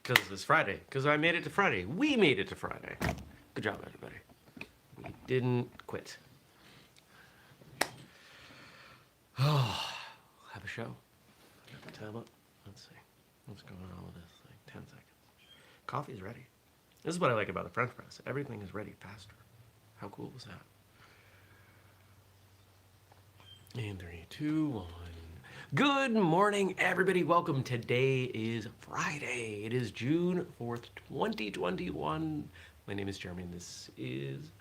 Because it's Friday. Because I made it to Friday. We made it to Friday. Good job, everybody. We didn't quit. Oh, have a show. Tab up. Let's see. What's going on with this thing? 10 seconds. Coffee's ready. This is what I like about the French press. Everything is ready faster. How cool is that? And 3, 2, 1. Good morning, everybody. Welcome. Today is Friday. It is June 4th, 2021. My name is Jeremy, and this is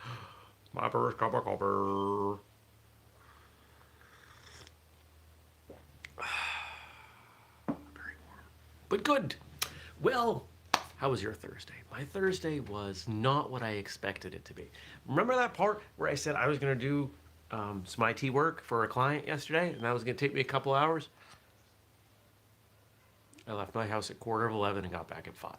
my first cup of coffee. Very warm, but good. Well, how was your Thursday? My Thursday was not what I expected it to be. Remember that part where I said I was going to do some IT work for a client yesterday, and that was going to take me a couple hours? I left my house at 11:15 and got back at 5.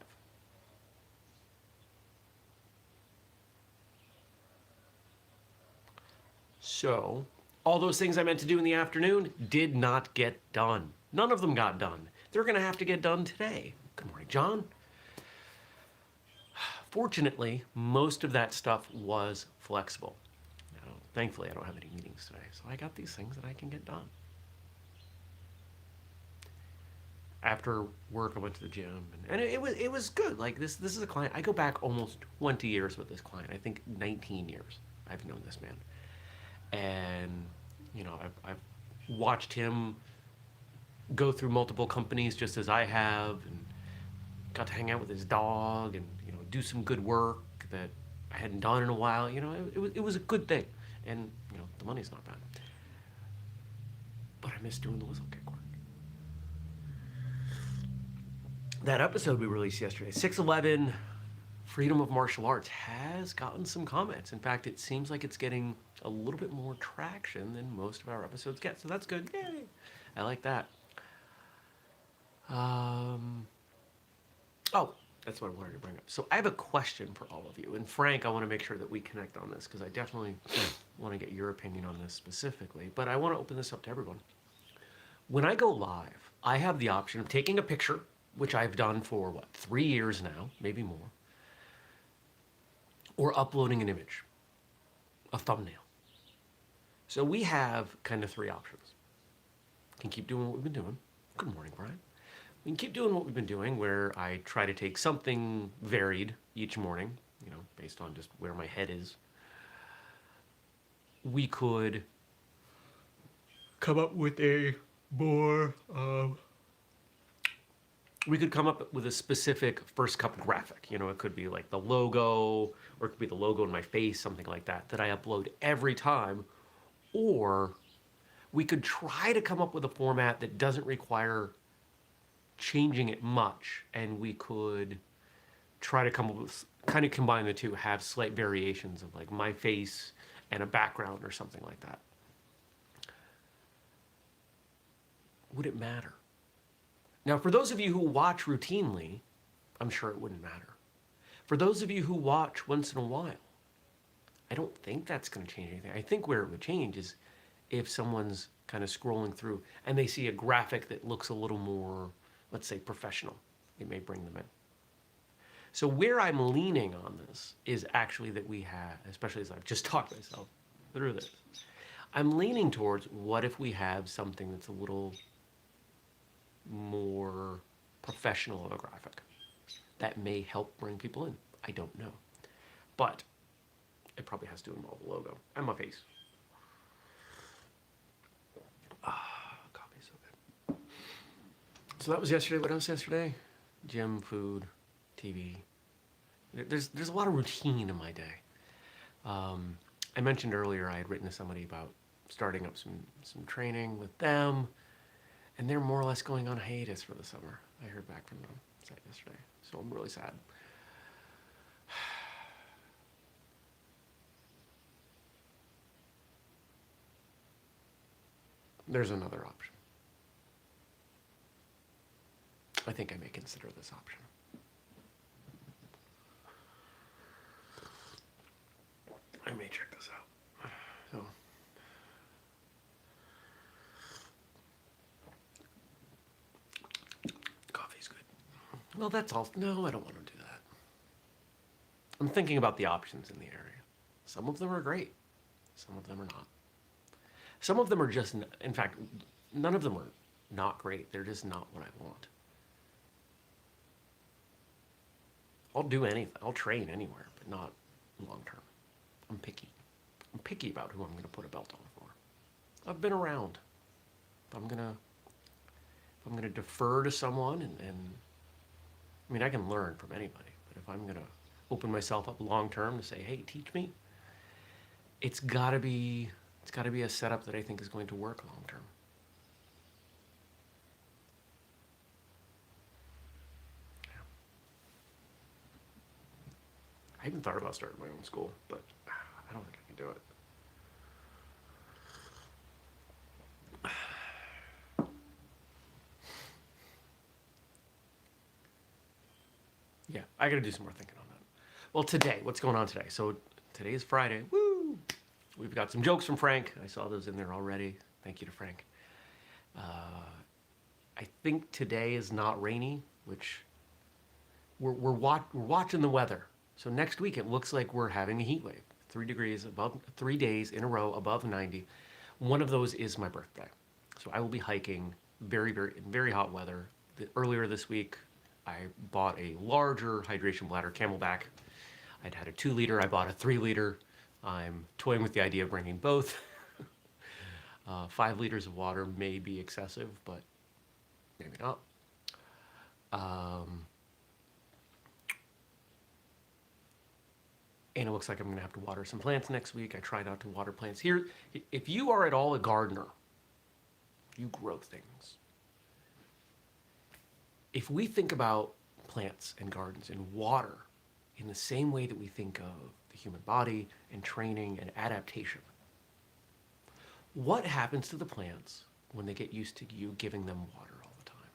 So, all those things I meant to do in the afternoon did not get done. None of them got done. They're going to have to get done today. Good morning, John. Fortunately, most of that stuff was flexible. Now, thankfully, I don't have any meetings today, so I got these things that I can get done. After work, I went to the gym, and it was good. Like this is a client. I go back almost 20 years with this client. I think 19 years I've known this man, and you know I've watched him go through multiple companies just as I have, and got to hang out with his dog, and do some good work that I hadn't done in a while. It was a good thing, and the money's not bad. But I miss doing the whistlekick work. That episode we released yesterday, 611 Freedom of Martial Arts, has gotten some comments. In fact, it seems like it's getting a little bit more traction than most of our episodes get. So that's good. Yay! I like that. Oh, that's what I wanted to bring up. So I have a question for all of you. And Frank, I want to make sure that we connect on this because I definitely want to get your opinion on this specifically. But I want to open this up to everyone. When I go live, I have the option of taking a picture, which I've done for, 3 years now, maybe more, or uploading an image, a thumbnail. So we have kind of 3 options. We can keep doing what we've been doing. Good morning, Brian. We can keep doing what we've been doing, where I try to take something varied each morning, based on just where my head is. We could come up with a more... we could come up with a specific first cup graphic. It could be like the logo, or it could be the logo in my face, something like that I upload every time. Or we could try to come up with a format that doesn't require changing it much, and we could try to come up with, kind of combine the two, have slight variations of like my face and a background or something like that. Would it matter? Now, for those of you who watch routinely, I'm sure it wouldn't matter. For those of you who watch once in a while, I don't think that's going to change anything. I think where it would change is if someone's kind of scrolling through and they see a graphic that looks a little more, let's say, professional. It may bring them in. So where I'm leaning on this is actually that we have, especially as I've just talked myself through this, I'm leaning towards what if we have something that's a little more professional of a graphic that may help bring people in. I don't know. But it probably has to involve a logo and my face. Coffee's so good. So that was yesterday. What else yesterday? Gym, food, TV. There's a lot of routine in my day. I mentioned earlier I had written to somebody about starting up some training with them, and they're more or less going on hiatus for the summer. I heard back from them yesterday, so I'm really sad. There's another option. I think I may consider this option. I may check this out. So, coffee's good. Well, that's all. No, I don't want to do that. I'm thinking about the options in the area. Some of them are great. Some of them are not. Some of them are just, in fact, none of them are not great. They're just not what I want. I'll do anything. I'll train anywhere, but not long term. I'm picky. I'm picky about who I'm going to put a belt on for. I've been around. If I'm gonna defer to someone, and I mean, I can learn from anybody, but if I'm gonna open myself up long term to say, hey, teach me, it's gotta be a setup that I think is going to work long term. Yeah. I even thought about starting my own school, but I don't think I can do it. Yeah, I gotta do some more thinking on that. Well, today, what's going on today? So today is Friday. Woo! We've got some jokes from Frank. I saw those in there already. Thank you to Frank. I think today is not rainy, which we're watching the weather. So next week it looks like we're having a heat wave. 3 degrees above, 3 days in a row above 90. One of those is my birthday. So I will be hiking very hot weather. Earlier this week, I bought a larger hydration bladder, Camelback. I'd had a 2 liter. I bought a 3 liter. I'm toying with the idea of bringing both. 5 liters of water may be excessive, but maybe not. And it looks like I'm going to have to water some plants next week. I try not to water plants. Here, if you are at all a gardener, you grow things. If we think about plants and gardens and water in the same way that we think of the human body and training and adaptation, what happens to the plants when they get used to you giving them water all the time?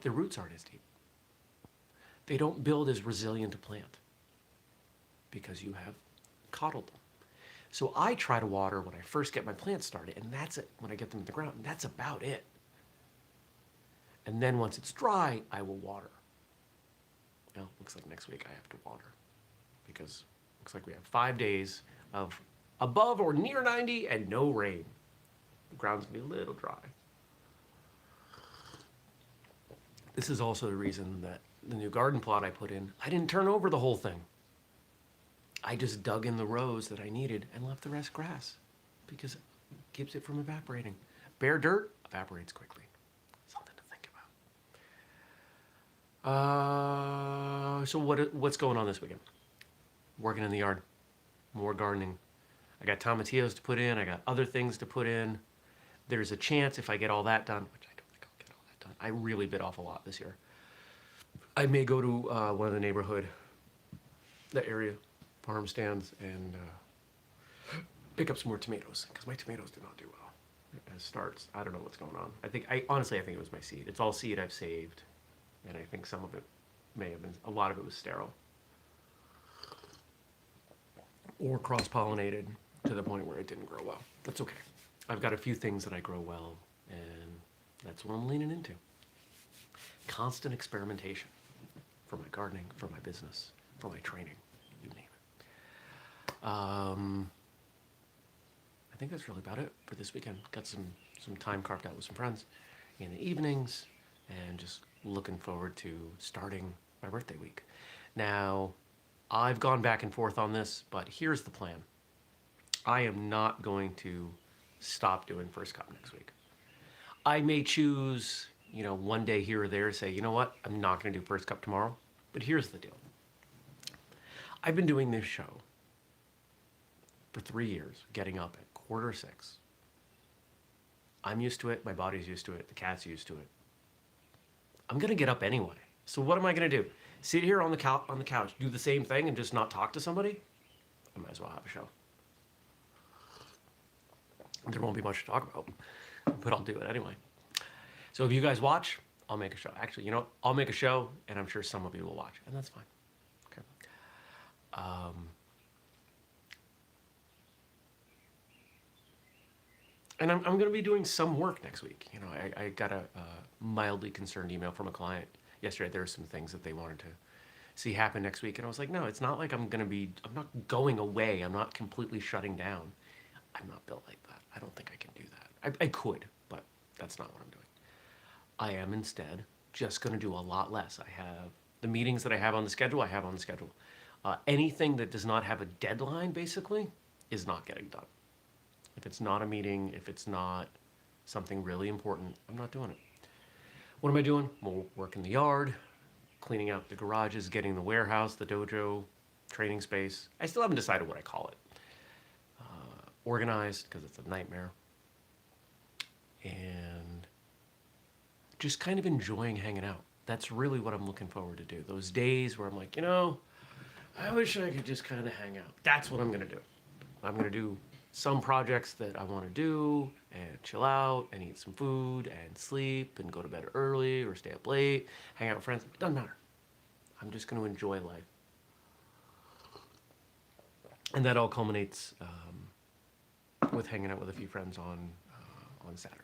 Their roots aren't as deep. They don't build as resilient a plant because you have coddled them. So I try to water when I first get my plants started, and that's it. When I get them in the ground, and that's about it. And then once it's dry, I will water. Well, looks like next week I have to water because it looks like we have 5 days of above or near 90 and no rain. The ground's gonna be a little dry. This is also the reason that the new garden plot I put in, I didn't turn over the whole thing. I just dug in the rows that I needed and left the rest grass because it keeps it from evaporating. Bare dirt evaporates quickly. Something to think about. So what's going on this weekend? Working in the yard, more gardening. I got tomatillos to put in. I got other things to put in. There's a chance if I get all that done, which I don't think I'll get all that done. I really bit off a lot this year. I may go to one of the neighborhood, that area, farm stands, and pick up some more tomatoes because my tomatoes did not do well as starts. I don't know what's going on. Honestly, I think it was my seed. It's all seed I've saved, and I think some of it may have been, a lot of it was sterile or cross-pollinated to the point where it didn't grow well. That's okay. I've got a few things that I grow well, and that's what I'm leaning into. Constant experimentation for my gardening, for my business, for my training, you name it. I think that's really about it for this weekend. Got some time carved out with some friends in the evenings, and just looking forward to starting my birthday week. Now, I've gone back and forth on this, but here's the plan. I am not going to stop doing First Cup next week. I may choose, one day here or there, say, you know what, I'm not going to do First Cup tomorrow. But here's the deal. I've been doing this show for 3 years, getting up at 5:45. I'm used to it. My body's used to it. The cat's used to it. I'm going to get up anyway. So what am I going to do? Sit here on the couch, do the same thing, and just not talk to somebody? I might as well have a show. There won't be much to talk about, but I'll do it anyway. So if you guys watch, I'll make a show. Actually, I'll make a show, and I'm sure some of you will watch, and that's fine. Okay. And I'm going to be doing some work next week. I got mildly concerned email from a client yesterday. There were some things that they wanted to see happen next week. And I was like, no, it's not like I'm not going away. I'm not completely shutting down. I'm not built like that. I don't think I can do that. I could, but that's not what I'm doing. I am instead just going to do a lot less. I have the meetings that I have on the schedule, I have on the schedule. Anything that does not have a deadline, basically, is not getting done. If it's not a meeting, if it's not something really important, I'm not doing it. What am I doing? More work in the yard, cleaning out the garages, getting the warehouse, the dojo, training space. I still haven't decided what I call it. Organized, because it's a nightmare. And just kind of enjoying hanging out. That's really what I'm looking forward to do. Those days where I'm like, I wish I could just kind of hang out. That's what I'm going to do. I'm going to do some projects that I want to do and chill out and eat some food and sleep and go to bed early or stay up late, hang out with friends. It doesn't matter. I'm just going to enjoy life. And that all culminates with hanging out with a few friends on Saturday.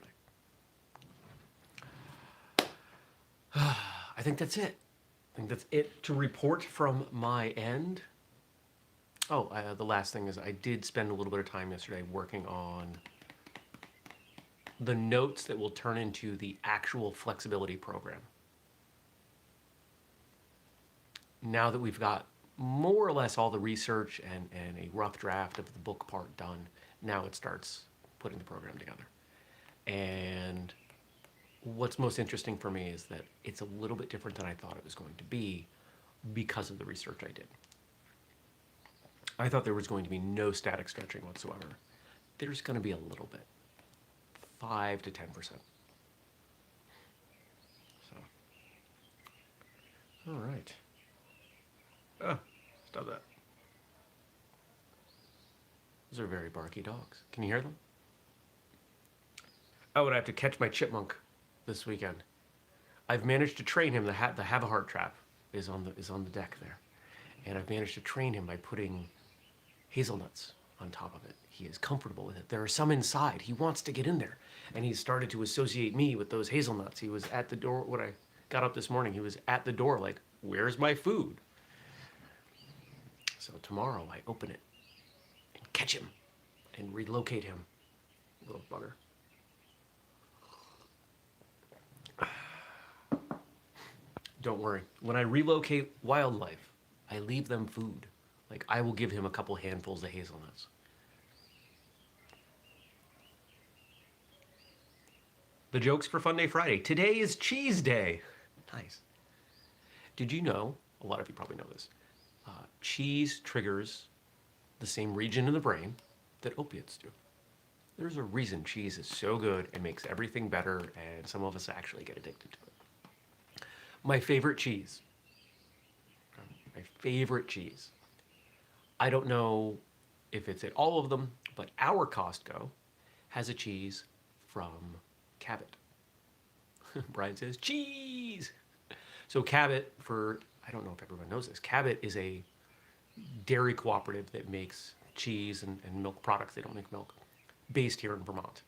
I think that's it. I think that's it to report from my end. Oh, the last thing is I did spend a little bit of time yesterday working on the notes that will turn into the actual flexibility program. Now that we've got more or less all the research and a rough draft of the book part done, now it starts putting the program together. And what's most interesting for me is that it's a little bit different than I thought it was going to be because of the research I did. I thought there was going to be no static stretching whatsoever. There's going to be a little bit, 5 to 10%. So, all right. Oh, stop that. Those are very barky dogs. Can you hear them? Oh, and I have to catch my chipmunk this weekend. I've managed to train him. The have a heart trap is on the deck there, and I've managed to train him by putting hazelnuts on top of it. He is comfortable with it. There are some inside. He wants to get in there, and he's started to associate me with those hazelnuts. He was at the door when I got up this morning. He was at the door like, "Where's my food?" So tomorrow I open it and catch him and relocate him, little bugger. Don't worry. When I relocate wildlife, I leave them food. Like, I will give him a couple handfuls of hazelnuts. The jokes for Funday Friday. Today is cheese day. Nice. Did you know, a lot of you probably know this, cheese triggers the same region in the brain that opiates do. There's a reason cheese is so good and makes everything better, and some of us actually get addicted to it. My favorite cheese. My favorite cheese. I don't know if it's at all of them, but our Costco has a cheese from Cabot. Brian says, cheese! So Cabot, I don't know if everyone knows this, Cabot is a dairy cooperative that makes cheese and milk products. They don't make milk, based here in Vermont.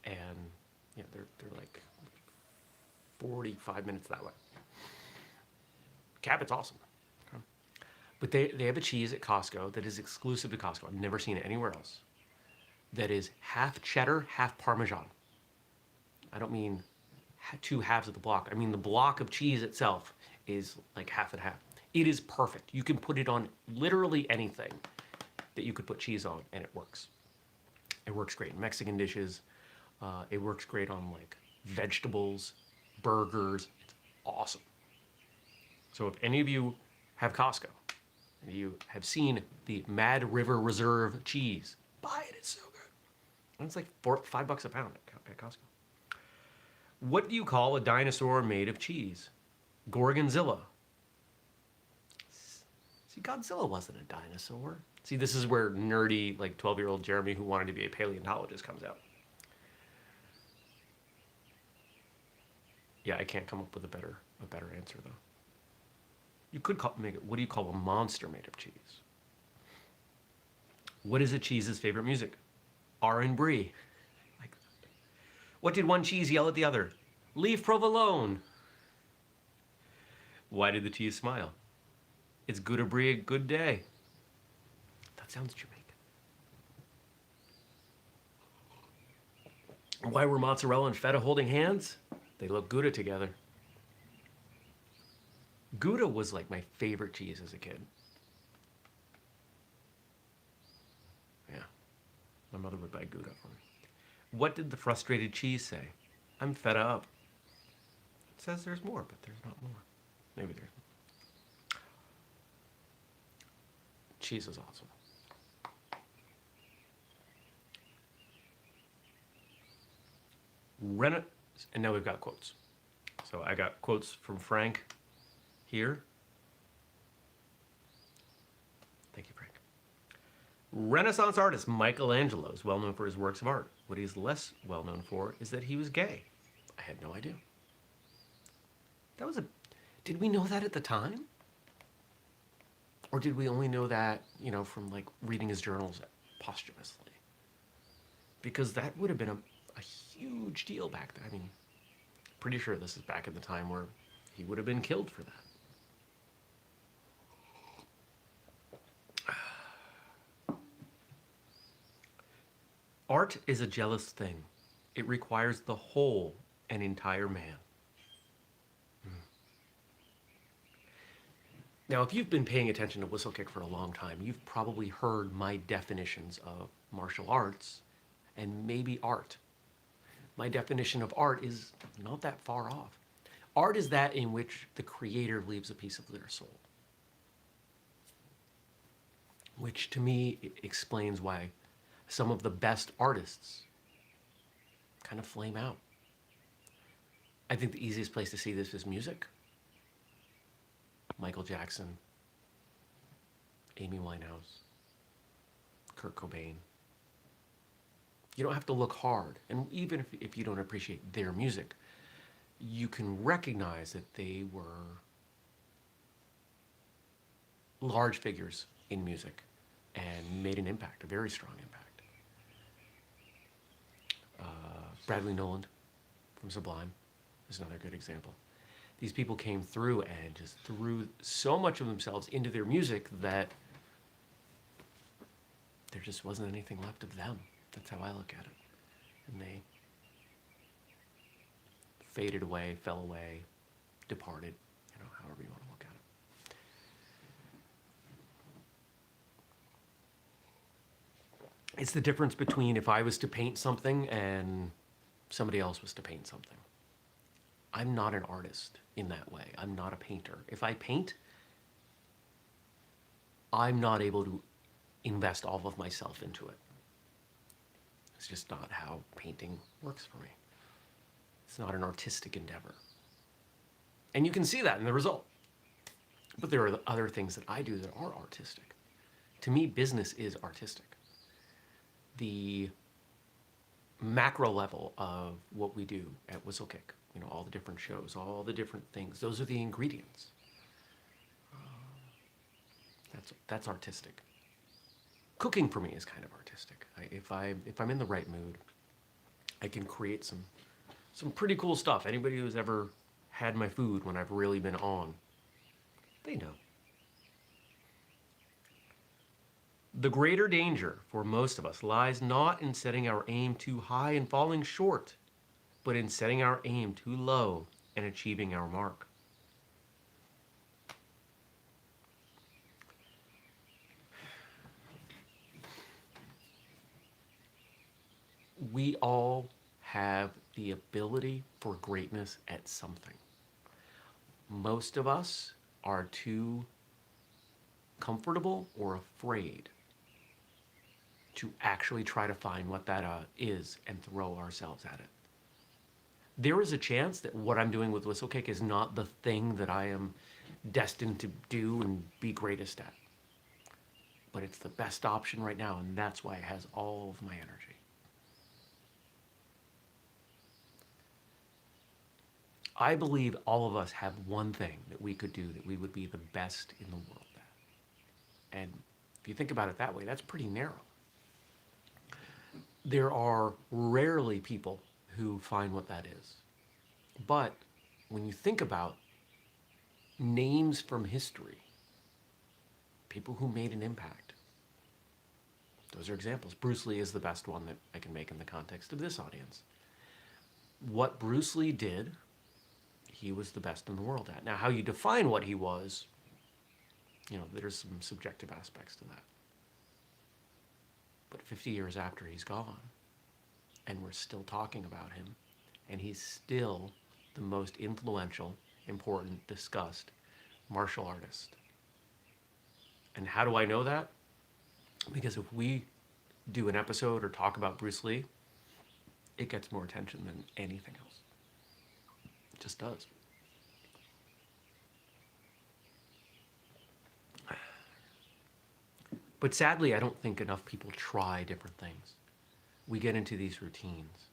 And they're like 45 minutes that way. Cabot's awesome. Okay. But they have a cheese at Costco that is exclusive to Costco. I've never seen it anywhere else. That is half cheddar, half Parmesan. I don't mean two halves of the block. I mean the block of cheese itself is like half and half. It is perfect. You can put it on literally anything that you could put cheese on, and it works. It works great in Mexican dishes. It works great on like vegetables, burgers. It's awesome. So if any of you have Costco and you have seen the Mad River Reserve cheese, buy it. It's so good. And it's like $5 a pound at Costco. What do you call a dinosaur made of cheese? Gorgonzilla. See, Godzilla wasn't a dinosaur. See, this is where nerdy, like 12-year-old Jeremy who wanted to be a paleontologist comes out. Yeah, I can't come up with a better answer though. You could make it, what do you call a monster made of cheese? What is a cheese's favorite music? R and Brie. Like, what did one cheese yell at the other? Leave provolone. Why did the cheese smile? It's good to be a good day. That sounds Jamaican. Why were mozzarella and feta holding hands? They look Gouda together. Gouda was like my favorite cheese as a kid. Yeah, my mother would buy Gouda for me. What did the frustrated cheese say? I'm fed up. It says there's more, but there's not more. Maybe there's more. Cheese is awesome. And now we've got quotes. So I got quotes from Frank here. Thank you, Frank. Renaissance artist Michelangelo is well known for his works of art. What he's less well known for is that he was gay. I had no idea. Did we know that at the time? Or did we only know that, from like reading his journals posthumously? Because that would have been a huge deal back then. I mean, pretty sure this is back in the time where he would have been killed for that. Art is a jealous thing. It requires the whole and entire man. Now, if you've been paying attention to whistlekick for a long time, you've probably heard my definitions of martial arts and maybe art. My definition of art is not that far off. Art is that in which the creator leaves a piece of their soul. Which to me explains why some of the best artists kind of flame out. I think the easiest place to see this is music. Michael Jackson, Amy Winehouse, Kurt Cobain. You don't have to look hard. And even if you don't appreciate their music, you can recognize that they were large figures in music and made an impact, a very strong impact. Bradley Noland from Sublime is another good example. These people came through and just threw so much of themselves into their music that there just wasn't anything left of them. That's how I look at it. And they faded away, fell away, departed, however you want to look at it. It's the difference between if I was to paint something and somebody else was to paint something. I'm not an artist in that way. I'm not a painter. If I paint, I'm not able to invest all of myself into it. It's just not how painting works for me. It's not an artistic endeavor. And you can see that in the result. But there are other things that I do that are artistic. To me, business is artistic. The macro level of what we do at Whistlekick, all the different shows, all the different things, those are the ingredients. That's artistic. Cooking for me is kind of artistic. If I'm in the right mood, I can create some pretty cool stuff. Anybody who's ever had my food when I've really been on, they know. The greater danger for most of us lies not in setting our aim too high and falling short, but in setting our aim too low and achieving our mark. We all have the ability for greatness at something. Most of us are too comfortable or afraid to actually try to find what that is and throw ourselves at it. There is a chance that what I'm doing with Whistlekick is not the thing that I am destined to do and be greatest at. But it's the best option right now, and that's why it has all of my energy. I believe all of us have one thing that we could do that we would be the best in the world at. And if you think about it that way, that's pretty narrow. There are rarely people who find what that is. But when you think about names from history, people who made an impact, those are examples. Bruce Lee is the best one that I can make in the context of this audience. What Bruce Lee did, he was the best in the world at. Now, how you define what he was, there's some subjective aspects to that. But 50 years after he's gone, and we're still talking about him, and he's still the most influential, important, discussed martial artist. And how do I know that? Because if we do an episode or talk about Bruce Lee, it gets more attention than anything else. It just does. But sadly, I don't think enough people try different things. We get into these routines.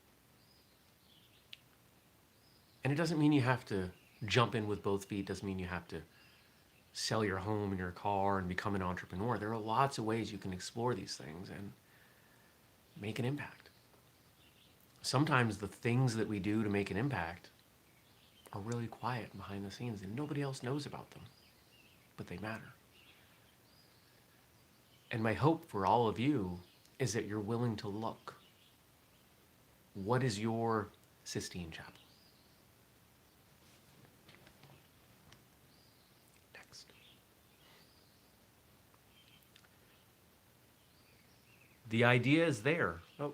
And it doesn't mean you have to jump in with both feet. It doesn't mean you have to sell your home and your car and become an entrepreneur. There are lots of ways you can explore these things and make an impact. Sometimes the things that we do to make an impact are really quiet behind the scenes and nobody else knows about them, but they matter. And my hope for all of you is that you're willing to look. What is your Sistine Chapel? Next. The idea is there. Oh,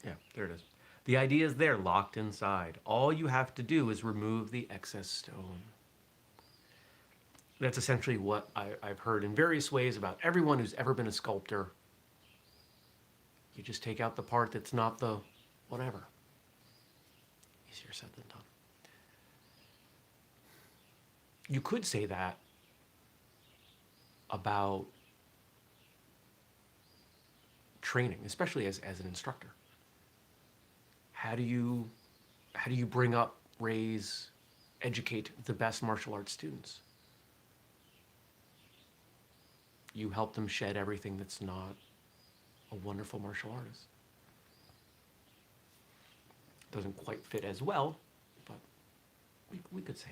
yeah, there it is. The idea is there, locked inside. All you have to do is remove the excess stone. That's essentially what I've heard in various ways about everyone who's ever been a sculptor. You just take out the part that's not the whatever. Easier said than done. You could say that about training, especially as an instructor. How do you bring up, raise, educate the best martial arts students? You help them shed everything that's not a wonderful martial artist. Doesn't quite fit as well, but we could say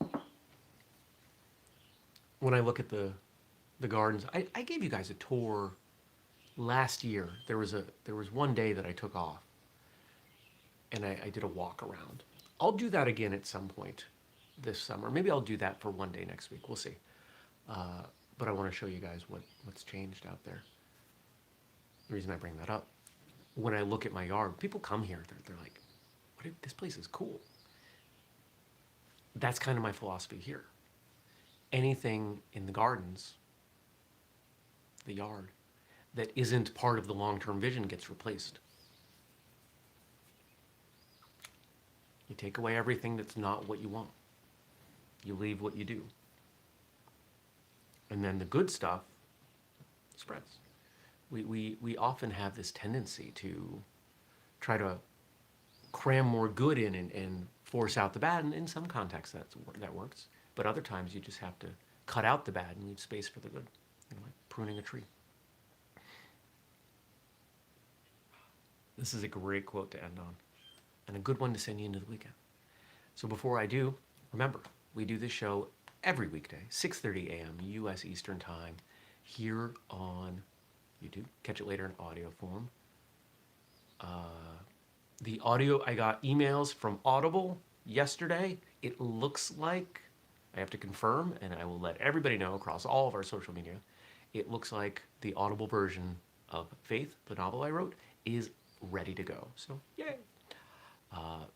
that. When I look at the gardens, I gave you guys a tour last year. There was one day that I took off, and I did a walk around. I'll do that again at some point this summer. Maybe I'll do that for one day next week. We'll see. But I want to show you guys what's changed out there. The reason I bring that up, when I look at my yard, people come here, they're like, this place is cool. That's kind of my philosophy here. Anything in the gardens, the yard, that isn't part of the long-term vision gets replaced. You take away everything that's not what you want. You leave what you do. And then the good stuff spreads. We often have this tendency to try to cram more good in and force out the bad. And in some contexts that works. But other times you just have to cut out the bad and leave space for the good. Like pruning a tree. This is a great quote to end on. And a good one to send you into the weekend. So before I do, remember, we do this show every weekday, 6:30 a.m. U.S. Eastern Time, here on YouTube. Catch it later in audio form. The audio, I got emails from Audible yesterday. It looks like, I have to confirm, and I will let everybody know across all of our social media, it looks like the Audible version of Faith, the novel I wrote, is ready to go. So, yay.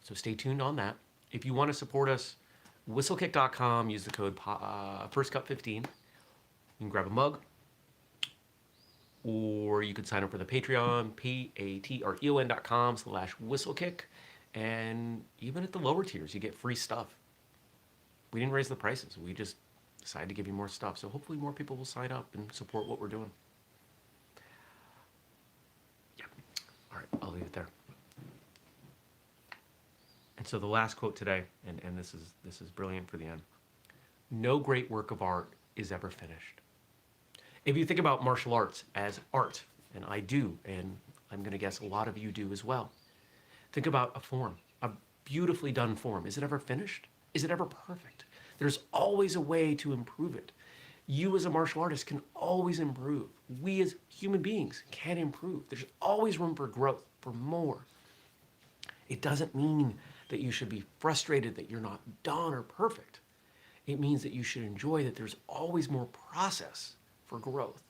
So stay tuned on that. If you want to support us, whistlekick.com, use the code FirstCup15. You can grab a mug, or you could sign up for the Patreon, patreon.com/whistlekick. And even at the lower tiers, you get free stuff. We didn't raise the prices. We just decided to give you more stuff. So hopefully more people will sign up and support what we're doing. Yeah. All right, I'll leave it there. And so the last quote today, and this is brilliant for the end. No great work of art is ever finished. If you think about martial arts as art, and I do, and I'm going to guess a lot of you do as well. Think about a form, a beautifully done form. Is it ever finished? Is it ever perfect? There's always a way to improve it. You as a martial artist can always improve. We as human beings can improve. There's always room for growth, for more. It doesn't mean that you should be frustrated that you're not done or perfect. It means that you should enjoy that there's always more process for growth.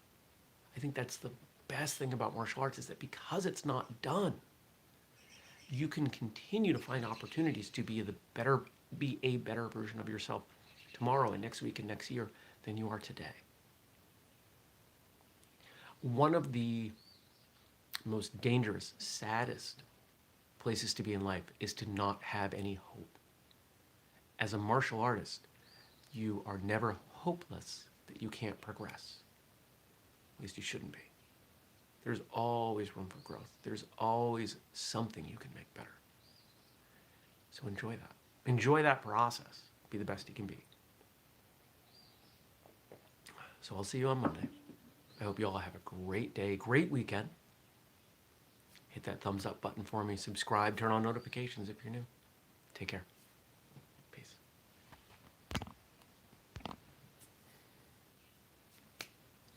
I think that's the best thing about martial arts, is that because it's not done, you can continue to find opportunities to be a better version of yourself tomorrow and next week and next year than you are today. One of the most dangerous, saddest places to be in life is to not have any hope. As a martial artist, you are never hopeless that you can't progress. At least you shouldn't be. There's always room for growth. There's always something you can make better. So enjoy that. Enjoy that process. Be the best you can be. So I'll see you on Monday. I hope you all have a great day, great weekend. Hit that thumbs up button for me, subscribe, turn on notifications if you're new. Take care.